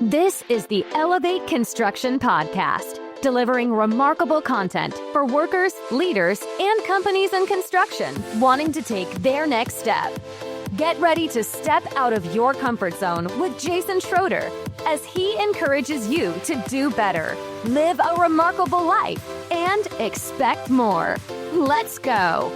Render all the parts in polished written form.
This is the Elevate Construction Podcast, delivering remarkable content for workers, leaders, and companies in construction wanting to take their next step. Get ready to step out of your comfort zone with Jason Schroeder as he encourages you to do better, live a remarkable life, and expect more. Let's go.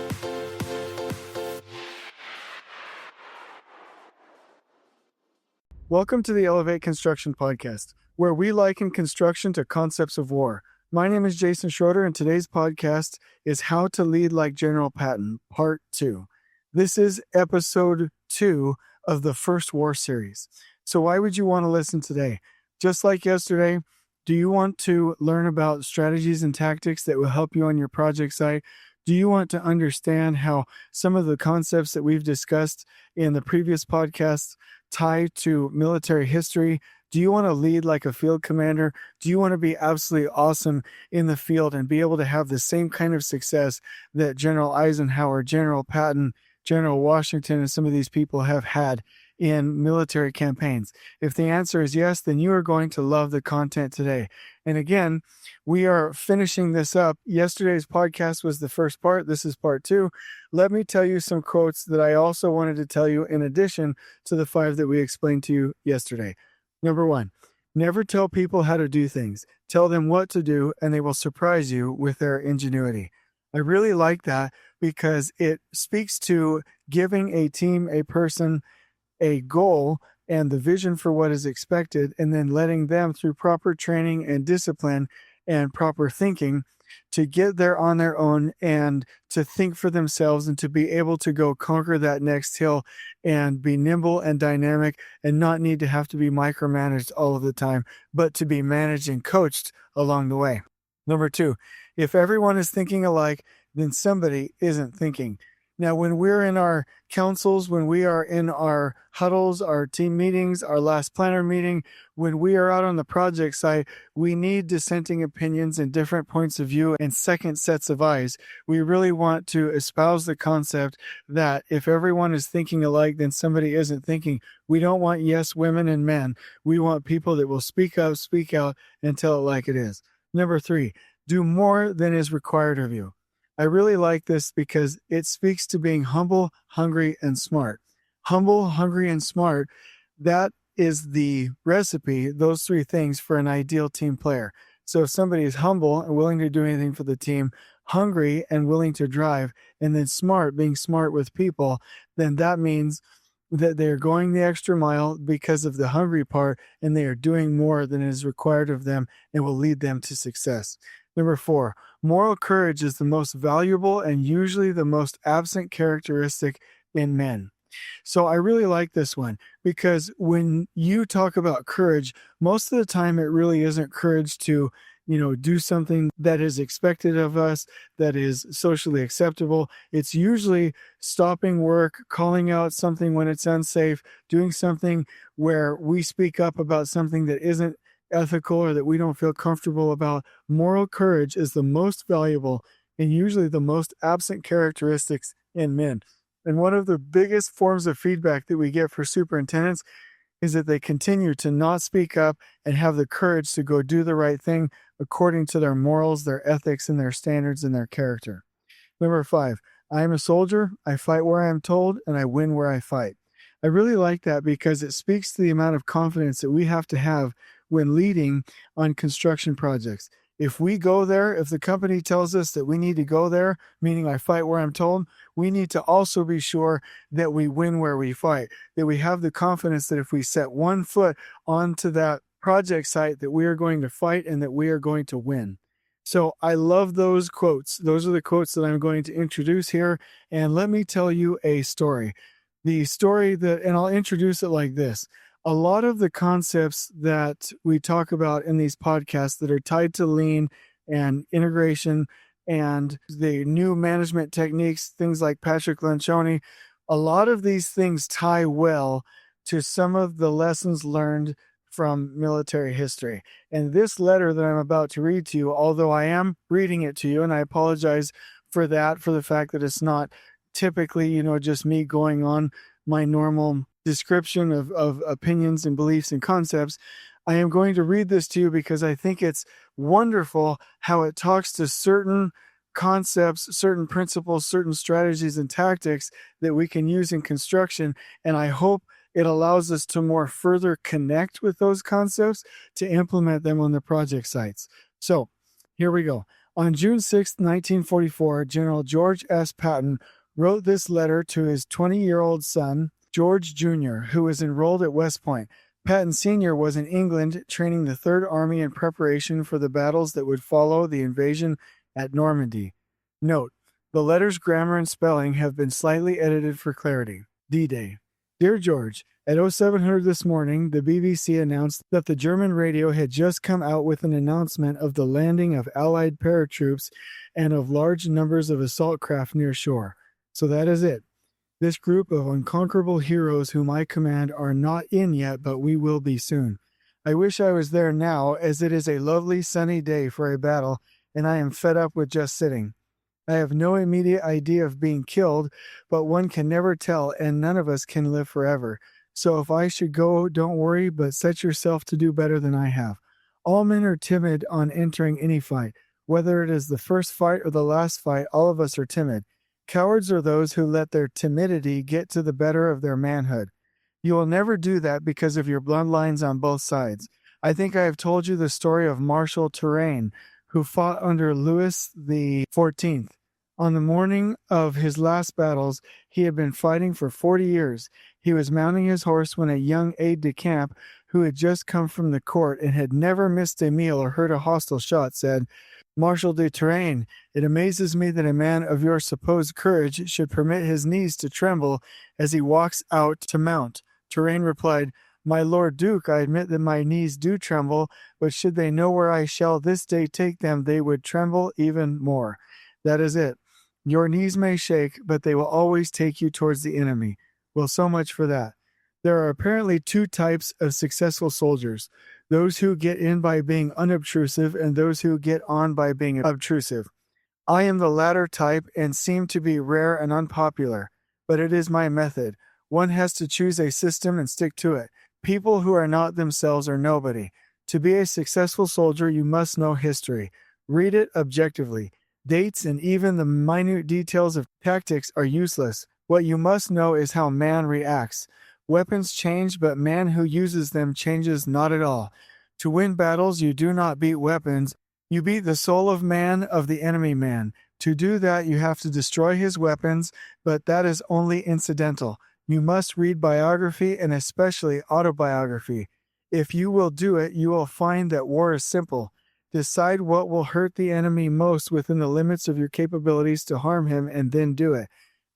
Welcome to the Elevate Construction Podcast, where we liken construction to concepts of war. My name is Jason Schroeder, and today's podcast is How to Lead Like General Patton, Part 2. This is Episode 2 of the First War series. So why would you want to listen today? Just like yesterday, do you want to learn about strategies and tactics that will help you on your project site? Do you want to understand how some of the concepts that we've discussed in the previous podcasts tie to military history? Do you want to lead like a field commander? Do you want to be absolutely awesome in the field and be able to have the same kind of success that General Eisenhower, General Patton, General Washington, and some of these people have had in military campaigns? If the answer is yes, then you are going to love the content today. And again, we are finishing this up. Yesterday's podcast was the first part. This is part 2. Let me tell you some quotes that I also wanted to tell you in addition to the 5 that we explained to you yesterday. Number 1, never tell people how to do things. Tell them what to do, and they will surprise you with their ingenuity. I really like that because it speaks to giving a team, a person, a goal and the vision for what is expected, and then letting them, through proper training and discipline and proper thinking, to get there on their own and to think for themselves and to be able to go conquer that next hill and be nimble and dynamic and not need to have to be micromanaged all of the time, but to be managed and coached along the way. Number 2, if everyone is thinking alike, then somebody isn't thinking. Now, when we're in our councils, when we are in our huddles, our team meetings, our last planner meeting, when we are out on the project site, we need dissenting opinions and different points of view and second sets of eyes. We really want to espouse the concept that if everyone is thinking alike, then somebody isn't thinking. We don't want yes women and men. We want people that will speak up, speak out, and tell it like it is. Number 3, do more than is required of you. I really like this because it speaks to being humble, hungry, and smart. Humble, hungry, and smart, that is the recipe, those 3 things for an ideal team player. So if somebody is humble and willing to do anything for the team, hungry and willing to drive, and then smart, being smart with people, then that means that they're going the extra mile because of the hungry part, and they are doing more than is required of them and will lead them to success. Number 4, moral courage is the most valuable and usually the most absent characteristic in men. So I really like this one because when you talk about courage, most of the time it really isn't courage to, do something that is expected of us, that is socially acceptable. It's usually stopping work, calling out something when it's unsafe, doing something where we speak up about something that isn't ethical or that we don't feel comfortable about. Moral courage is the most valuable and usually the most absent characteristics in men. And one of the biggest forms of feedback that we get for superintendents is that they continue to not speak up and have the courage to go do the right thing according to their morals, their ethics, and their standards and their character. Number 5, I am a soldier, I fight where I am told, and I win where I fight. I really like that because it speaks to the amount of confidence that we have to have when leading on construction projects. If we go there, if the company tells us that we need to go there, meaning I fight where I'm told, we need to also be sure that we win where we fight, that we have the confidence that if we set one foot onto that project site, that we are going to fight and that we are going to win. So I love those quotes. Those are the quotes that I'm going to introduce here. And let me tell you a story. The story and I'll introduce it like this. A lot of the concepts that we talk about in these podcasts that are tied to lean and integration and the new management techniques, things like Patrick Lencioni, a lot of these things tie well to some of the lessons learned from military history. And this letter that I'm about to read to you, although I am reading it to you, and I apologize for that, for the fact that it's not typically, just me going on my normal description of opinions and beliefs and concepts, I am going to read this to you because I think it's wonderful how it talks to certain concepts, certain principles, certain strategies and tactics that we can use in construction. And I hope it allows us to more further connect with those concepts to implement them on the project sites. So here we go. On June 6, 1944, General George S. Patton wrote this letter to his 20-year-old son, George Jr., who was enrolled at West Point. Patton Sr. was in England training the Third Army in preparation for the battles that would follow the invasion at Normandy. Note, the letter's grammar and spelling have been slightly edited for clarity. D-Day. Dear George, at 0700 this morning, the BBC announced that the German radio had just come out with an announcement of the landing of Allied paratroops and of large numbers of assault craft near shore. So that is it. This group of unconquerable heroes whom I command are not in yet, but we will be soon. I wish I was there now, as it is a lovely sunny day for a battle, and I am fed up with just sitting. I have no immediate idea of being killed, but one can never tell, and none of us can live forever. So if I should go, don't worry, but set yourself to do better than I have. All men are timid on entering any fight. Whether it is the first fight or the last fight, all of us are timid. Cowards are those who let their timidity get to the better of their manhood. You will never do that because of your bloodlines on both sides. I think I have told you the story of Marshal Turenne, who fought under Louis XIV. On the morning of his last battles, he had been fighting for 40 years. He was mounting his horse when a young aide-de-camp, who had just come from the court and had never missed a meal or heard a hostile shot, said, Marshal de Turenne, it amazes me that a man of your supposed courage should permit his knees to tremble as he walks out to mount. Turenne replied, My Lord Duke, I admit that my knees do tremble, but should they know where I shall this day take them, they would tremble even more. That is it. Your knees may shake, but they will always take you towards the enemy. Well, so much for that. There are apparently two types of successful soldiers, those who get in by being unobtrusive and those who get on by being obtrusive. I am the latter type and seem to be rare and unpopular, but it is my method. One has to choose a system and stick to it. People who are not themselves are nobody. To be a successful soldier, you must know history. Read it objectively. Dates and even the minute details of tactics are useless. What you must know is how man reacts. Weapons change, but man who uses them changes not at all. To win battles, you do not beat weapons. You beat the soul of man of the enemy man. To do that, you have to destroy his weapons, but that is only incidental. You must read biography and especially autobiography. If you will do it, you will find that war is simple. Decide what will hurt the enemy most within the limits of your capabilities to harm him and then do it.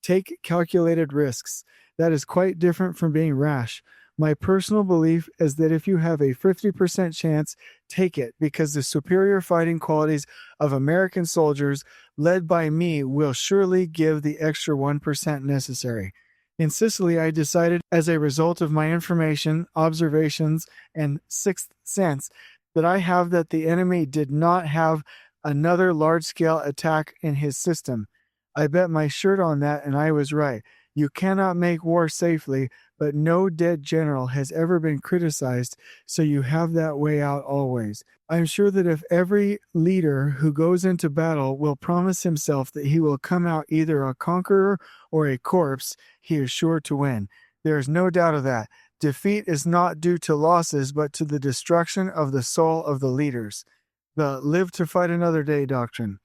Take calculated risks. That is quite different from being rash. My personal belief is that if you have a 50% chance, take it, because the superior fighting qualities of American soldiers, led by me, will surely give the extra 1% necessary. In Sicily, I decided, as a result of my information, observations, and sixth sense, that I have that the enemy did not have another large-scale attack in his system. I bet my shirt on that, and I was right. You cannot make war safely, but no dead general has ever been criticized, so you have that way out always. I am sure that if every leader who goes into battle will promise himself that he will come out either a conqueror or a corpse, he is sure to win. There is no doubt of that. Defeat is not due to losses, but to the destruction of the soul of the leaders. The live to fight another day doctrine.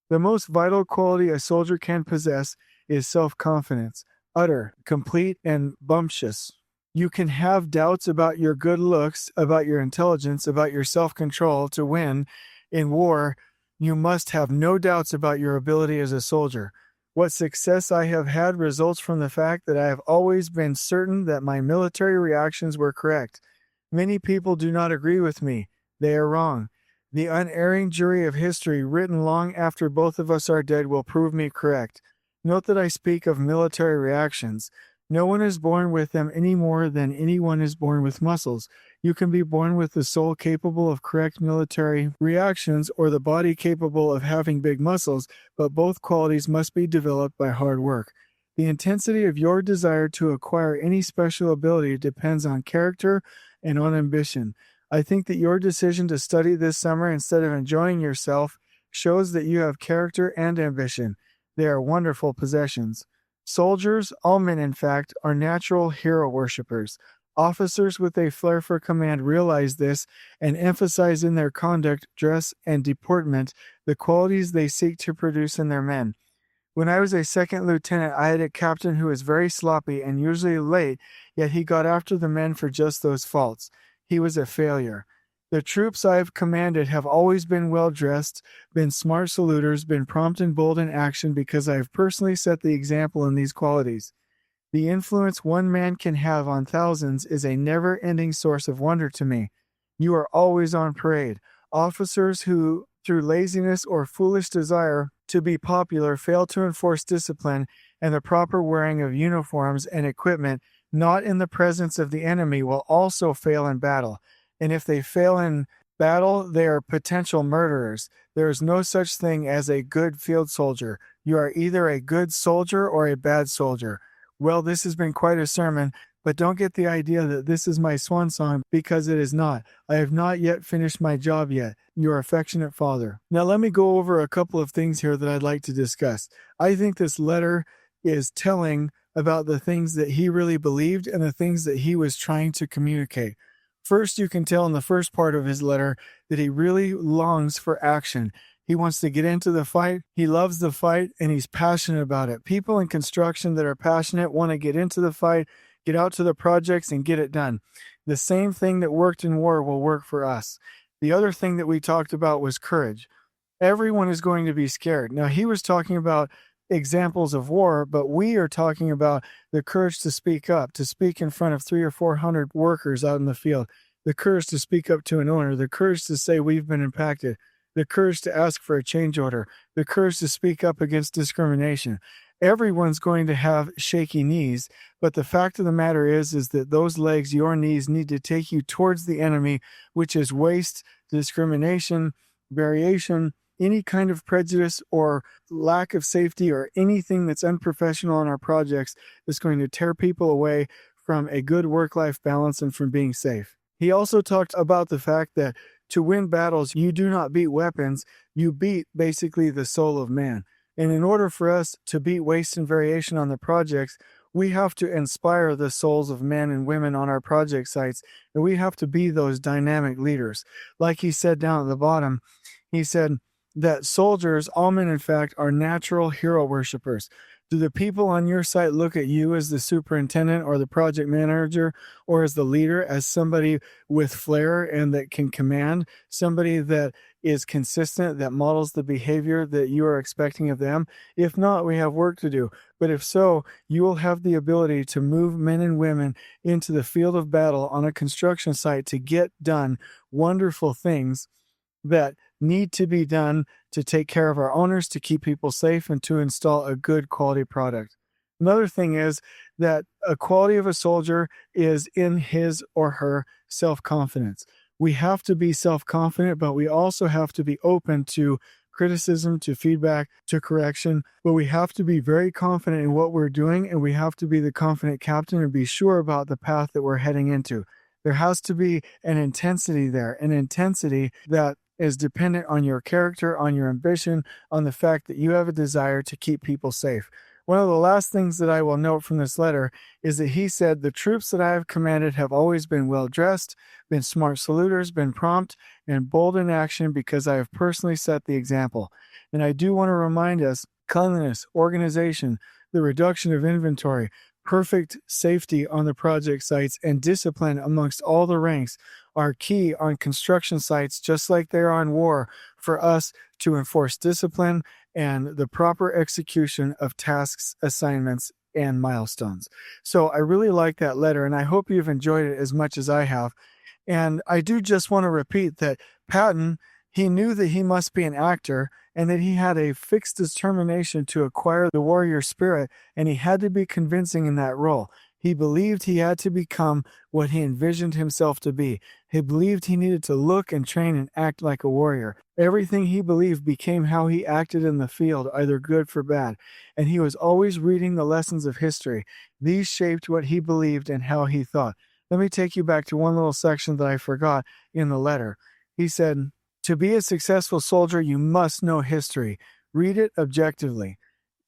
The most vital quality a soldier can possess is self-confidence, utter, complete, and bumptious. You can have doubts about your good looks, about your intelligence, about your self-control to win. In war, you must have no doubts about your ability as a soldier. What success I have had results from the fact that I have always been certain that my military reactions were correct. Many people do not agree with me. They are wrong. The unerring jury of history, written long after both of us are dead, will prove me correct. Note that I speak of military reactions. No one is born with them any more than anyone is born with muscles. You can be born with the soul capable of correct military reactions or the body capable of having big muscles, but both qualities must be developed by hard work. The intensity of your desire to acquire any special ability depends on character and on ambition. I think that your decision to study this summer instead of enjoying yourself shows that you have character and ambition. They are wonderful possessions. Soldiers, all men in fact, are natural hero worshippers. Officers with a flair for command realize this and emphasize in their conduct, dress, and deportment the qualities they seek to produce in their men. When I was a second lieutenant, I had a captain who was very sloppy and usually late, yet he got after the men for just those faults. He was a failure. The troops I have commanded have always been well-dressed, been smart saluters, been prompt and bold in action because I have personally set the example in these qualities. The influence one man can have on thousands is a never-ending source of wonder to me. You are always on parade. Officers who, through laziness or foolish desire to be popular, fail to enforce discipline and the proper wearing of uniforms and equipment not in the presence of the enemy will also fail in battle. And if they fail in battle, they are potential murderers. There is no such thing as a good field soldier. You are either a good soldier or a bad soldier. Well, this has been quite a sermon, but don't get the idea that this is my swan song, because it is not. I have not yet finished my job yet. Your affectionate father. Now let me go over a couple of things here that I'd like to discuss. I think this letter is telling about the things that he really believed and the things that he was trying to communicate. First, you can tell in the first part of his letter that he really longs for action. He wants to get into the fight. He loves the fight, and he's passionate about it. People in construction that are passionate want to get into the fight, get out to the projects, and get it done. The same thing that worked in war will work for us. The other thing that we talked about was courage. Everyone is going to be scared. Now, he was talking about examples of war, but we are talking about the courage to speak up, to speak in front of 300 or 400 workers out in the field, the courage to speak up to an owner, the courage to say we've been impacted, the courage to ask for a change order, the courage to speak up against discrimination. Everyone's going to have shaky knees, but the fact of the matter is that those legs, your knees, need to take you towards the enemy, which is waste, discrimination, variation, any kind of prejudice or lack of safety or anything that's unprofessional on our projects that's going to tear people away from a good work-life balance and from being safe. He also talked about the fact that to win battles, you do not beat weapons, you beat basically the soul of man. And in order for us to beat waste and variation on the projects, we have to inspire the souls of men and women on our project sites, and we have to be those dynamic leaders. Like he said down at the bottom, he said that soldiers, all men in fact, are natural hero worshippers. Do the people on your site look at you as the superintendent or the project manager or as the leader, as somebody with flair and that can command, somebody that is consistent, that models the behavior that you are expecting of them? If not, we have work to do. But if so, you will have the ability to move men and women into the field of battle on a construction site to get done wonderful things that need to be done to take care of our owners, to keep people safe, and to install a good quality product. Another thing is that a quality of a soldier is in his or her self-confidence. We have to be self-confident, but we also have to be open to criticism, to feedback, to correction. But we have to be very confident in what we're doing, and we have to be the confident captain and be sure about the path that we're heading into. There has to be an intensity there, an intensity that is dependent on your character, on your ambition, on the fact that you have a desire to keep people safe. One of the last things that I will note from this letter is that he said, the troops that I have commanded have always been well-dressed, been smart saluters, been prompt and bold in action because I have personally set the example. And I do want to remind us, cleanliness, organization, the reduction of inventory, perfect safety on the project sites, and discipline amongst all the ranks are key on construction sites, just like they are on war, for us to enforce discipline and the proper execution of tasks, assignments, and milestones. So I really like that letter, and I hope you've enjoyed it as much as I have. And I do just want to repeat that Patton, he knew that he must be an actor and that he had a fixed determination to acquire the warrior spirit, and he had to be convincing in that role. He believed he had to become what he envisioned himself to be. He believed he needed to look and train and act like a warrior. Everything he believed became how he acted in the field, either good or bad. And he was always reading the lessons of history. These shaped what he believed and how he thought. Let me take you back to one little section that I forgot in the letter. He said, to be a successful soldier, you must know history. Read it objectively.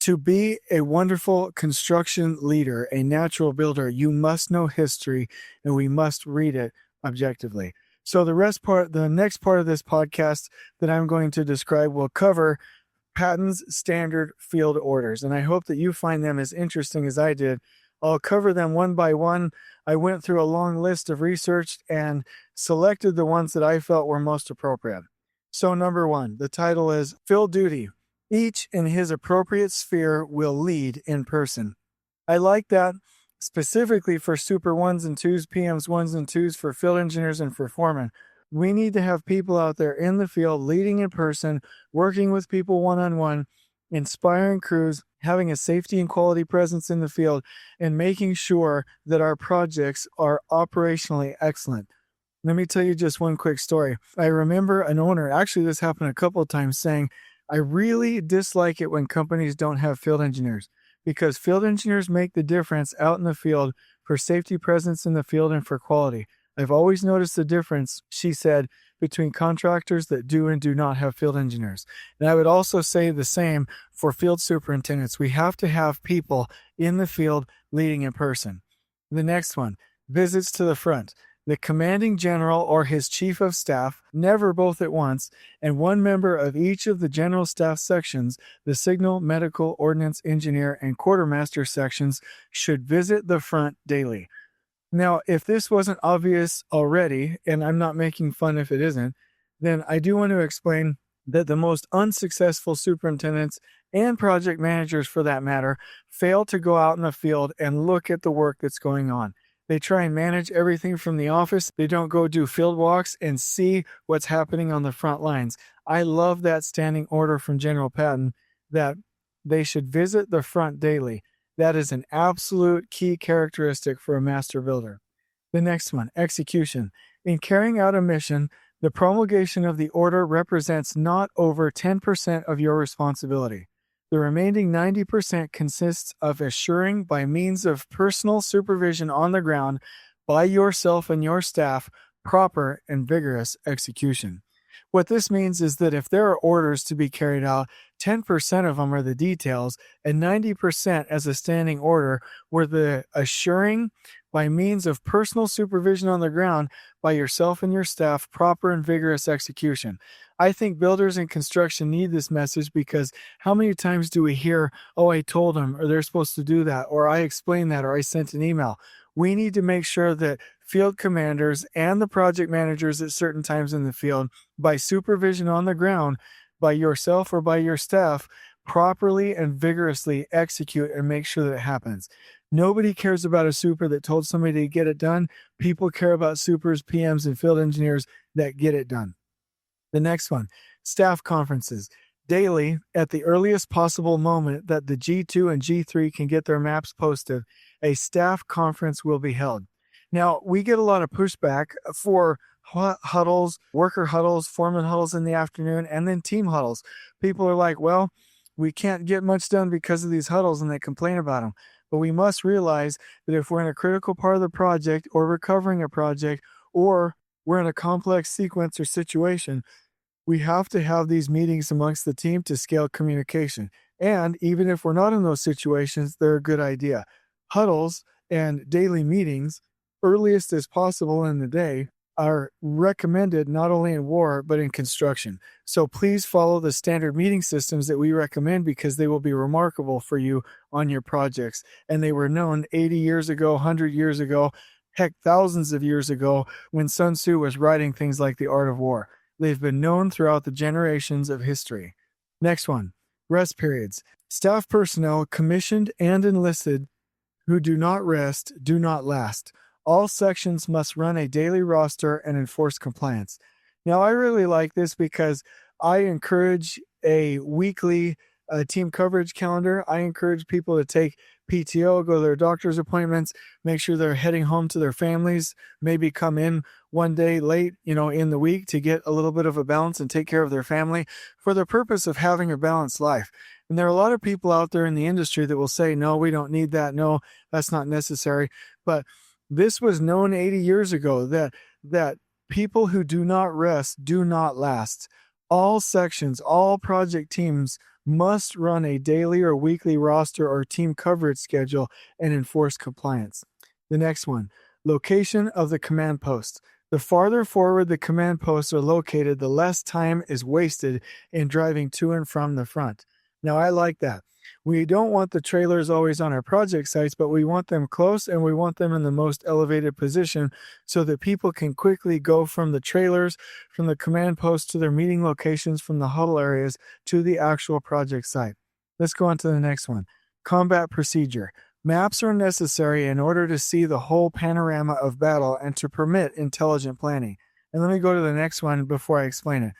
To be a wonderful construction leader, a natural builder, you must know history, and we must read it objectively. So the next part of this podcast that I'm going to describe will cover Patton's standard field orders, and I hope that you find them as interesting as I did. I'll cover them one by one. I went through a long list of research and selected the ones that I felt were most appropriate. So number 1, the title is Field Duty. Each in his appropriate sphere will lead in person. I like that specifically for Super 1s and 2s, PMs 1s and 2s, for field engineers and for foremen. We need to have people out there in the field, leading in person, working with people one-on-one, inspiring crews, having a safety and quality presence in the field, and making sure that our projects are operationally excellent. Let me tell you just one quick story. I remember an owner, actually this happened a couple of times, saying, I really dislike it when companies don't have field engineers, because field engineers make the difference out in the field for safety presence in the field and for quality. I've always noticed the difference, she said, between contractors that do and do not have field engineers. And I would also say the same for field superintendents. We have to have people in the field leading in person. The next one, visits to the front. The commanding general or his chief of staff, never both at once, and one member of each of the general staff sections, the signal, medical, ordnance, engineer, and quartermaster sections, should visit the front daily. Now, if this wasn't obvious already, and I'm not making fun if it isn't, then I do want to explain that the most unsuccessful superintendents and project managers, for that matter, fail to go out in the field and look at the work that's going on. They try and manage everything from the office. They don't go do field walks and see what's happening on the front lines. I love that standing order from General Patton that they should visit the front daily. That is an absolute key characteristic for a master builder. The next one, execution. In carrying out a mission, the promulgation of the order represents not over 10% of your responsibility. The remaining 90% consists of assuring by means of personal supervision on the ground by yourself and your staff proper and vigorous execution. What this means is that if there are orders to be carried out, 10% of them are the details, and 90% as a standing order were the assuring by means of personal supervision on the ground by yourself and your staff proper and vigorous execution. I think builders in construction need this message, because how many times do we hear, oh, I told them, or they're supposed to do that, or I explained that, or I sent an email. We need to make sure that field commanders and the project managers at certain times in the field, by supervision on the ground, by yourself or by your staff, properly and vigorously execute and make sure that it happens. Nobody cares about a super that told somebody to get it done. People care about supers, PMs, and field engineers that get it done. The next one, staff conferences. Daily, at the earliest possible moment that the G2 and G3 can get their maps posted, a staff conference will be held. Now, we get a lot of pushback for huddles, worker huddles, foreman huddles in the afternoon, and then team huddles. People are like, well, we can't get much done because of these huddles, and they complain about them. But we must realize that if we're in a critical part of the project, or recovering a project, or we're in a complex sequence or situation, we have to have these meetings amongst the team to scale communication. And even if we're not in those situations, they're a good idea. Huddles and daily meetings, earliest as possible in the day, are recommended not only in war, but in construction. So please follow the standard meeting systems that we recommend, because they will be remarkable for you on your projects. And they were known 80 years ago, 100 years ago, heck, thousands of years ago, when Sun Tzu was writing things like The Art of War. They've been known throughout the generations of history. Next one, rest periods. Staff personnel commissioned and enlisted who do not rest do not last. All sections must run a daily roster and enforce compliance. Now, I really like this because I encourage a weekly team coverage calendar. I encourage people to take PTO, go to their doctor's appointments, make sure they're heading home to their families, maybe come in one day late, in the week to get a little bit of a balance and take care of their family for the purpose of having a balanced life. And there are a lot of people out there in the industry that will say, no, we don't need that. No, that's not necessary. But This was known 80 years ago that people who do not rest do not last. All sections, all project teams must run a daily or weekly roster or team coverage schedule and enforce compliance. The next one, location of the command post. The farther forward the command posts are located, the less time is wasted in driving to and from the front. Now, I like that. We don't want the trailers always on our project sites, but we want them close and we want them in the most elevated position so that people can quickly go from the trailers, from the command posts to their meeting locations, from the huddle areas to the actual project site. Let's go on to the next one. Combat procedure. Maps are necessary in order to see the whole panorama of battle and to permit intelligent planning. And let me go to the next one before I explain it.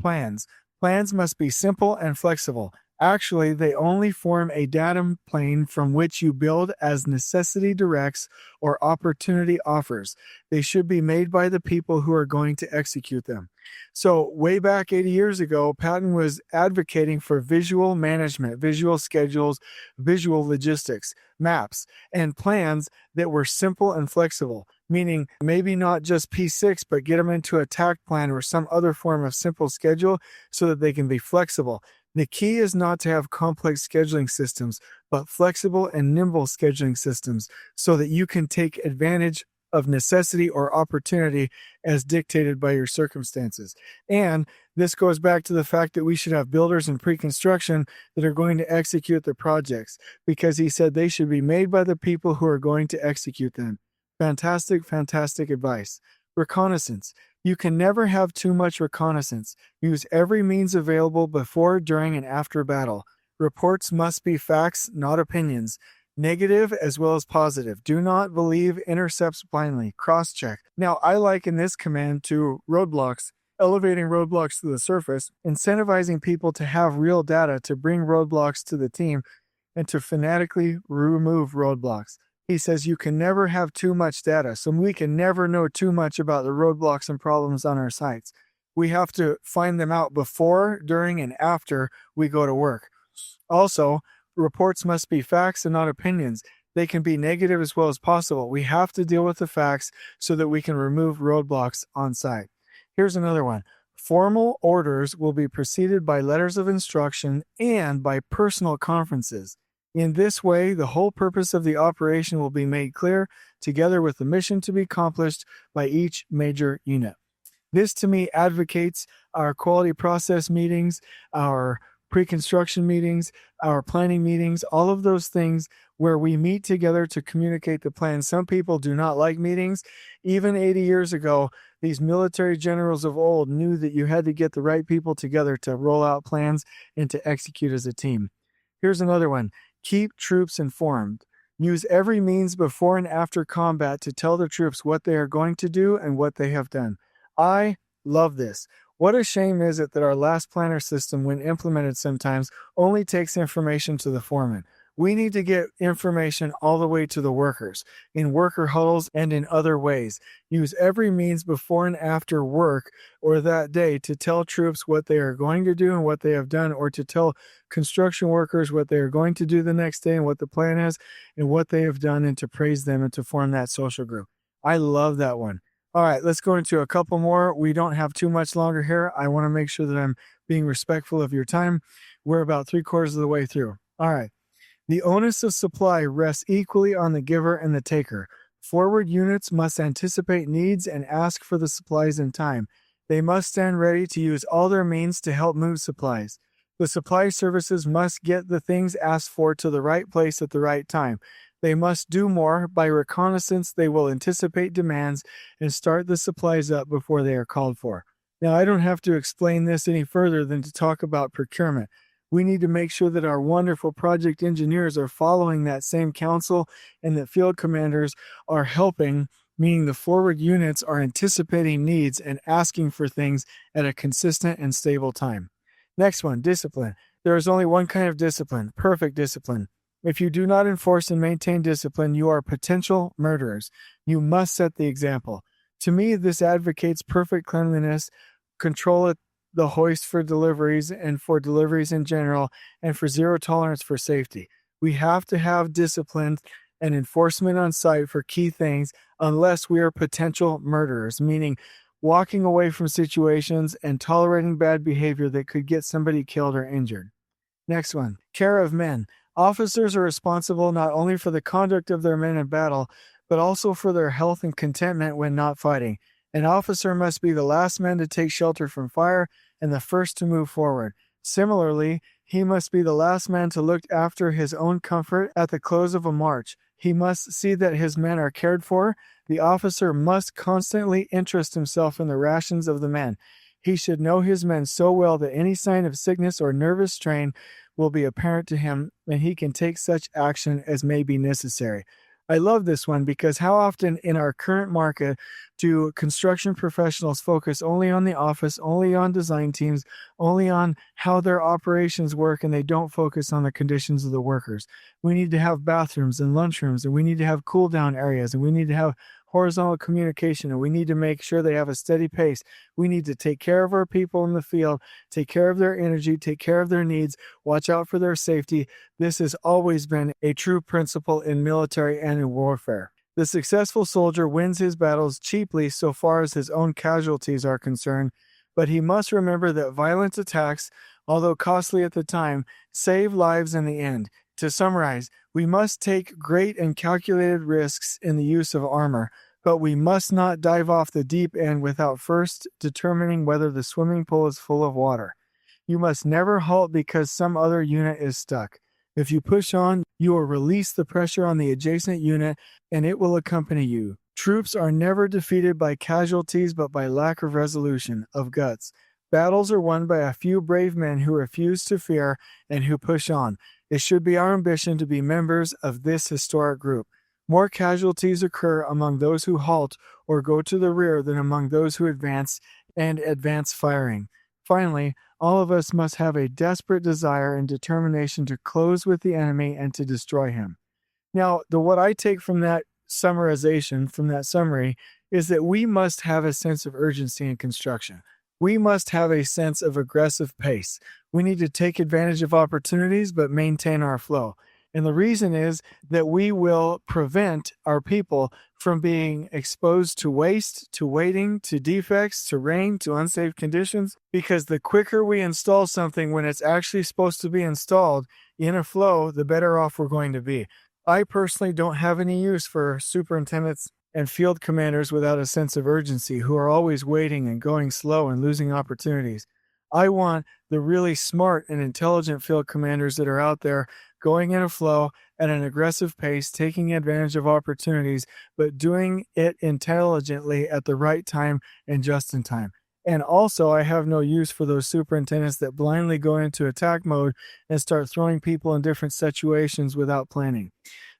Plans. Plans must be simple and flexible. Actually, they only form a datum plane from which you build as necessity directs or opportunity offers. They should be made by the people who are going to execute them. So way back 80 years ago, Patton was advocating for visual management, visual schedules, visual logistics, maps, and plans that were simple and flexible, meaning maybe not just P6, but get them into a TAC plan or some other form of simple schedule so that they can be flexible. The key is not to have complex scheduling systems, but flexible and nimble scheduling systems so that you can take advantage of necessity or opportunity as dictated by your circumstances. And this goes back to the fact that we should have builders in pre-construction that are going to execute the projects, because he said they should be made by the people who are going to execute them. Fantastic, fantastic advice. Reconnaissance. You can never have too much reconnaissance. Use every means available before, during, and after battle. Reports must be facts, not opinions. Negative as well as positive. Do not believe intercepts blindly. Cross-check. Now, I liken this command to roadblocks, elevating roadblocks to the surface, incentivizing people to have real data to bring roadblocks to the team, and to fanatically remove roadblocks. He says you can never have too much data, so we can never know too much about the roadblocks and problems on our sites. We have to find them out before, during, and after we go to work. Also, reports must be facts and not opinions. They can be negative as well as possible. We have to deal with the facts so that we can remove roadblocks on site. Here's another one. Formal orders will be preceded by letters of instruction and by personal conferences. In this way, the whole purpose of the operation will be made clear, together with the mission to be accomplished by each major unit. This, to me, advocates our quality process meetings, our pre-construction meetings, our planning meetings, all of those things where we meet together to communicate the plan. Some people do not like meetings. Even 80 years ago, these military generals of old knew that you had to get the right people together to roll out plans and to execute as a team. Here's another one. Keep troops informed. Use every means before and after combat to tell the troops what they are going to do and what they have done. I love this. What a shame is it that our last planner system, when implemented sometimes, only takes information to the foreman. We need to get information all the way to the workers, in worker huddles and in other ways. Use every means before and after work or that day to tell troops what they are going to do and what they have done, or to tell construction workers what they are going to do the next day and what the plan is and what they have done, and to praise them and to form that social group. I love that one. All right, let's go into a couple more. We don't have too much longer here. I want to make sure that I'm being respectful of your time. We're about 3/4 of the way through. All right. The onus of supply rests equally on the giver and the taker. Forward units must anticipate needs and ask for the supplies in time. They must stand ready to use all their means to help move supplies. The supply services must get the things asked for to the right place at the right time. They must do more. By reconnaissance, they will anticipate demands and start the supplies up before they are called for. Now, I don't have to explain this any further than to talk about procurement. We need to make sure that our wonderful project engineers are following that same counsel, and that field commanders are helping, meaning the forward units are anticipating needs and asking for things at a consistent and stable time. Next one, discipline. There is only one kind of discipline, perfect discipline. If you do not enforce and maintain discipline, you are potential murderers. You must set the example. To me, this advocates perfect cleanliness, control at the hoist for deliveries and for deliveries in general, and for zero tolerance for safety. We have to have discipline and enforcement on site for key things. unless we are potential murderers, meaning walking away from situations and tolerating bad behavior that could get somebody killed or injured. Next one, care of men. Officers are responsible not only for the conduct of their men in battle, but also for their health and contentment when not fighting. An officer must be the last man to take shelter from fire and the first to move forward. Similarly, he must be the last man to look after his own comfort at the close of a march. He must see that his men are cared for. The officer must constantly interest himself in the rations of the men. He should know his men so well that any sign of sickness or nervous strain will be apparent to him, and he can take such action as may be necessary. I love this one because how often in our current market do construction professionals focus only on the office, only on design teams, only on how their operations work, and they don't focus on the conditions of the workers. We need to have bathrooms and lunchrooms, and we need to have cool down areas, and we need to have horizontal communication, and we need to make sure they have a steady pace. We need to take care of our people in the field, take care of their energy, take care of their needs, watch out for their safety. This has always been a true principle in military and in warfare. The successful soldier wins his battles cheaply so far as his own casualties are concerned, but he must remember that violent attacks, although costly at the time, save lives in the end. To summarize, we must take great and calculated risks in the use of armor, but we must not dive off the deep end without first determining whether the swimming pool is full of water. You must never halt because some other unit is stuck. If you push on, you will release the pressure on the adjacent unit, and it will accompany you. Troops are never defeated by casualties, but by lack of resolution, of guts. Battles are won by a few brave men who refuse to fear and who push on. It should be our ambition to be members of this historic group. More casualties occur among those who halt or go to the rear than among those who advance and advance firing. Finally, all of us must have a desperate desire and determination to close with the enemy and to destroy him. Now, what I take from that summarization, from that summary, is that we must have a sense of urgency in construction. We must have a sense of aggressive pace. We need to take advantage of opportunities, but maintain our flow. And the reason is that we will prevent our people from being exposed to waste, to waiting, to defects, to rain, to unsafe conditions, because the quicker we install something when it's actually supposed to be installed in a flow, the better off we're going to be. I personally don't have any use for superintendents and field commanders without a sense of urgency, who are always waiting and going slow and losing opportunities. I want the really smart and intelligent field commanders that are out there going in a flow at an aggressive pace, taking advantage of opportunities, but doing it intelligently at the right time and just in time. And also, I have no use for those superintendents that blindly go into attack mode and start throwing people in different situations without planning.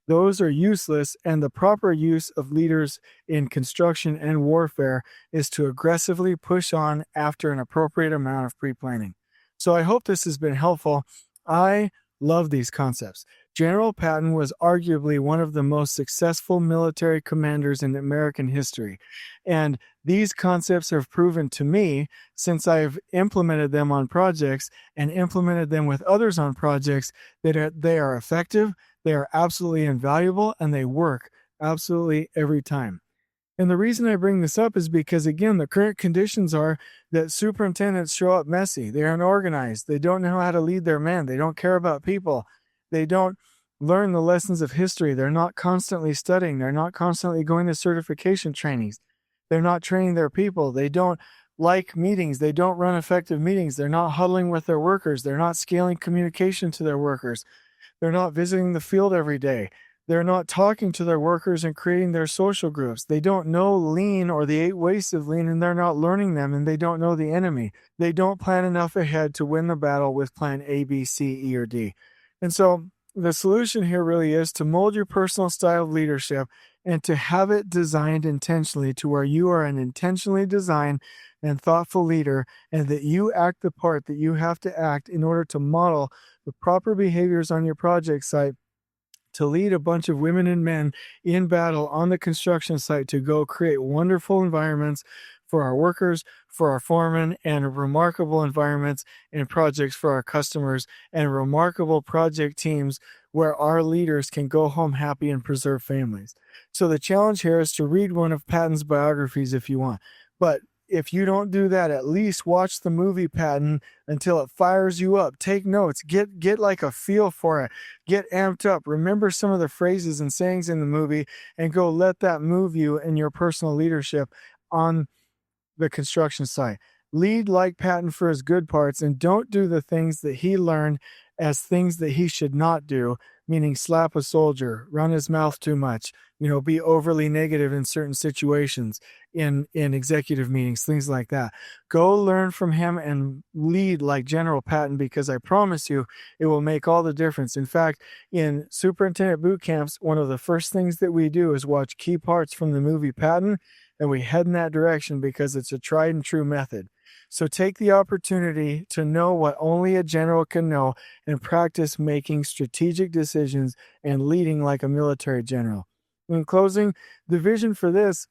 Those are useless, and the proper use of leaders in construction and warfare is to aggressively push on after an appropriate amount of pre-planning. So I hope this has been helpful. I love these concepts. General Patton was arguably one of the most successful military commanders in American history. And these concepts have proven to me, since I've implemented them on projects and implemented them with others on projects, that they are effective, they are absolutely invaluable, and they work absolutely every time. And the reason I bring this up is because, again, the current conditions are that superintendents show up messy. They aren't organized. They don't know how to lead their men. They don't care about people. They don't learn the lessons of history. They're not constantly studying. They're not constantly going to certification trainings. They're not training their people. They don't like meetings. They don't run effective meetings. They're not huddling with their workers. They're not scaling communication to their workers. They're not visiting the field every day. They're not talking to their workers and creating their social groups. They don't know lean or the 8 wastes of lean, and they're not learning them, and they don't know the enemy. They don't plan enough ahead to win the battle with plan A, B, C, E, or D. And so the solution here really is to mold your personal style of leadership and to have it designed intentionally to where you are an intentionally designed and thoughtful leader, and that you act the part that you have to act in order to model the proper behaviors on your project site, to lead a bunch of women and men in battle on the construction site to go create wonderful environments for our workers, for our foremen, and remarkable environments and projects for our customers, and remarkable project teams where our leaders can go home happy and preserve families. So the challenge here is to read one of Patton's biographies if you want. But if you don't do that, at least watch the movie Patton until it fires you up. Take notes, get like a feel for it, get amped up. Remember some of the phrases and sayings in the movie and go let that move you in your personal leadership on the construction site. Lead like Patton for his good parts and don't do the things that he learned as things that he should not do, meaning slap a soldier, run his mouth too much, be overly negative in certain situations, in executive meetings, things like that. Go learn from him and lead like General Patton, because I promise you it will make all the difference. In fact, in superintendent boot camps, one of the first things that we do is watch key parts from the movie Patton, and we head in that direction because it's a tried and true method. So take the opportunity to know what only a general can know and practice making strategic decisions and leading like a military general. In closing, the vision for this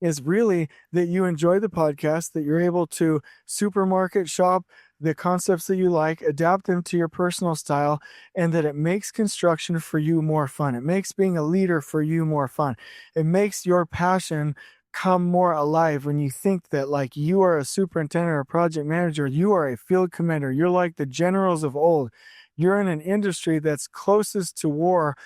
is really that you enjoy the podcast, that you're able to supermarket shop the concepts that you like, adapt them to your personal style, and that it makes construction for you more fun. It makes being a leader for you more fun. It makes your passion come more alive when you think that like you are a superintendent or a project manager, you are a field commander, you're like the generals of old. You're in an industry that's closest to war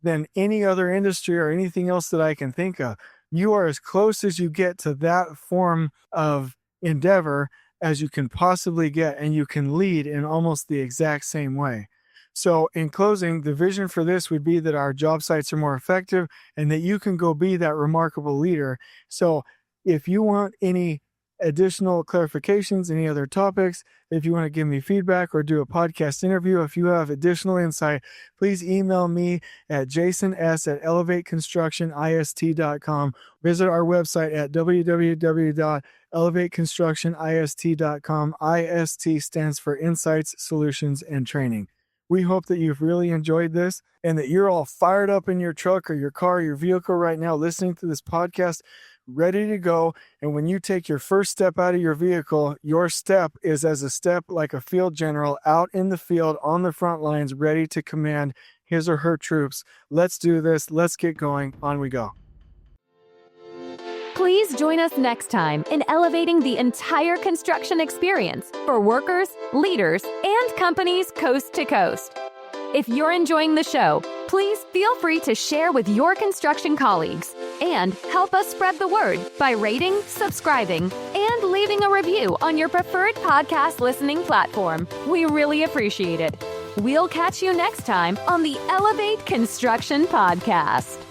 than any other industry or anything else that I can think of. You are as close as you get to that form of endeavor as you can possibly get, and you can lead in almost the exact same way. So in closing, the vision for this would be that our job sites are more effective and that you can go be that remarkable leader. So if you want any additional clarifications, any other topics, if you want to give me feedback or do a podcast interview, if you have additional insight, please email me at jasons@elevateconstructionist.com. Visit our website at www.elevateconstructionist.com. IST stands for Insights, Solutions, and Training. We hope that you've really enjoyed this and that you're all fired up in your truck or your car or your vehicle right now listening to this podcast, ready to go. And when you take your first step out of your vehicle, your step is as a step like a field general out in the field on the front lines, ready to command his or her troops. Let's do this. Let's get going. On we go. Please join us next time in elevating the entire construction experience for workers, leaders, and companies coast to coast. If you're enjoying the show, please feel free to share with your construction colleagues and help us spread the word by rating, subscribing, and leaving a review on your preferred podcast listening platform. We really appreciate it. We'll catch you next time on the Elevate Construction Podcast.